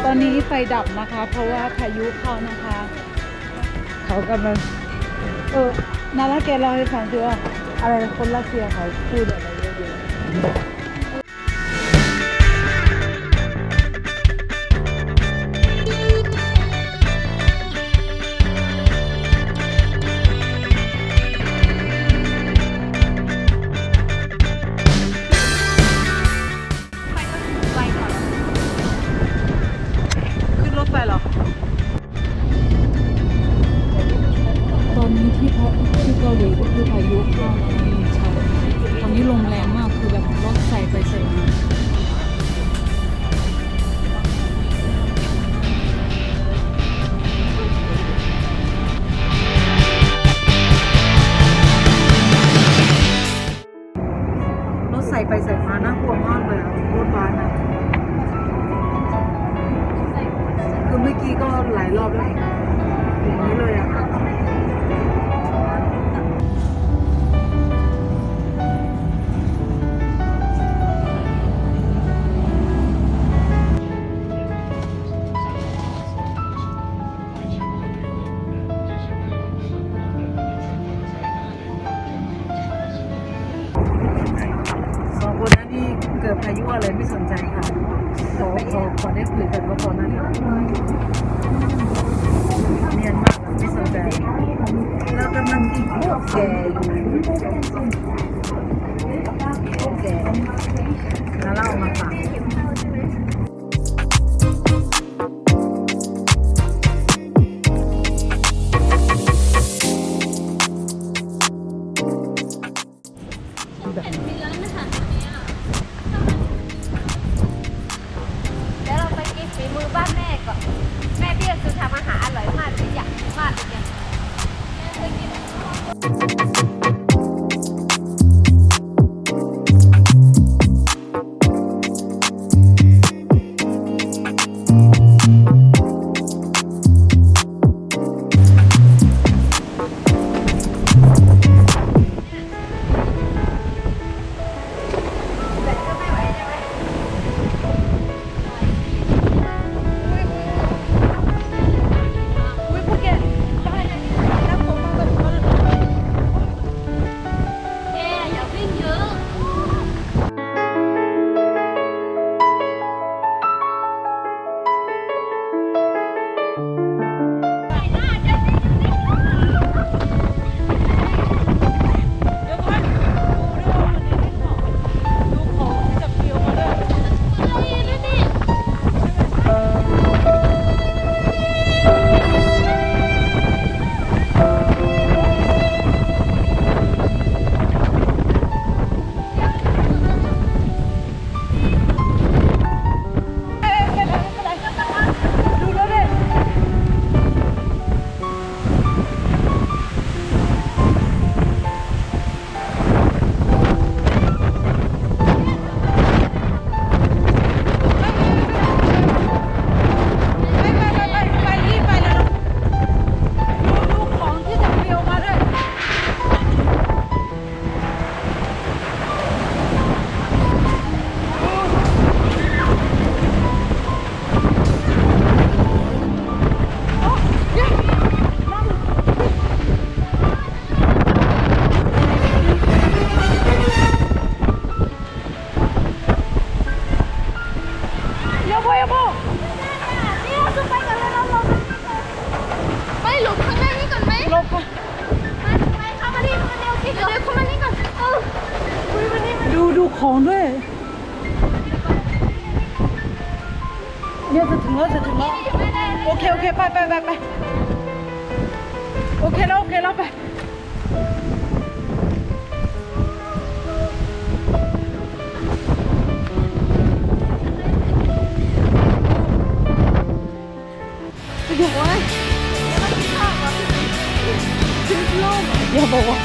อนนี้ไฟดับนะคะเพราะว่าพายุเข้านะคะเขากำลังนาราแกเล่าให้ฟังสิว่าอะไรคนรัสเซียเขาพูดอะไรเยอะๆขึ้นรถไฟเหรอตอนนี้ที่เกาหลีก็คือพายุเข้าใช่ตอนนี้ลมแรงมากคือแบบรถใส่ไปใส่มารถใส่ไปใส่มาน่ากลัวมากเลยรถบัสนะคือเมื่อกี้ก็หลายรอบแล้วอย่างนี้เลยอะสองคนนั้นนี่เกิดพายุอะไรไม่สนใจค่ะขอได้คุยกันก็พอนั้นเนียนมากไม่สนใจเรากำลังกินพวกแกอยู่พวกแกแล้วเล่ามาฟังบ้านแม่ก่อนแม่พี่ก็คือทำอาหารอร่อยมากเลยอยากมากเลยเคยกินดูของด้วยเนี่ยจะถึงแล้วโอเคไปโอเคแล้วไปเดี๋ยวอย่าบอกว่า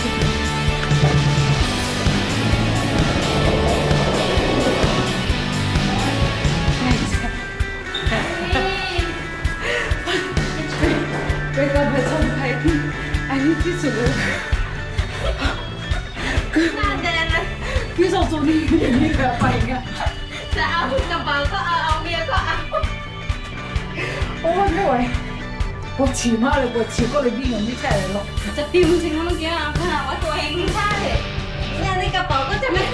เป็นการผจญภัยที่อันนี้ที่สุดเลยคือหน้าแดงเลยพี่สองตัวนี้อย่างนี้แบบไปไงจะเอากระเป๋าก็เอาเมียก็เอา โอ้ยไม่ไหวปวดฉี่มากเลยปวดฉี่ก็เลยวิ่งไม่ใช่เลยหรอก จะปิวจริงเมื่อกี้ขนาดว่าตัวเองใช่เนี่ยในกระเป๋าก็จะไม่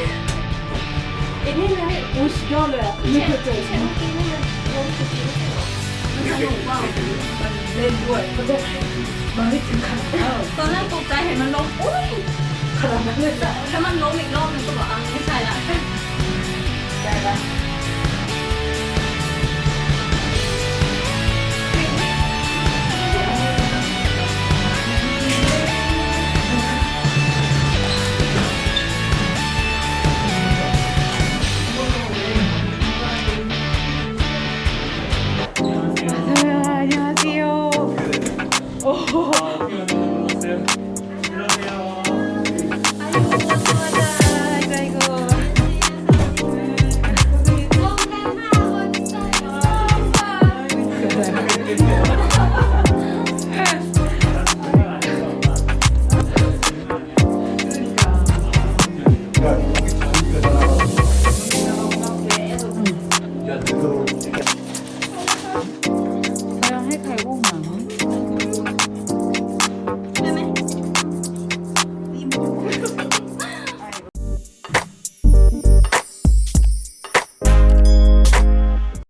ไอ้นี่เลย อุ้ยสุดยอดเลยอ่ะไม่เคยเจอ เช่นเมื่อกี้นี่มันล้มสุดๆมันสนุกว่า มันเล่นด้วยก็จะมันไม่ถึงขนาดนั้น ตอนแรกตกใจเห็นมันล้มอุ้ย ขนาดนั้นเลยจ้ะ ถ้ามันล้มอีกรอบนึงก็บอกอ่ะไม่ใช่ละ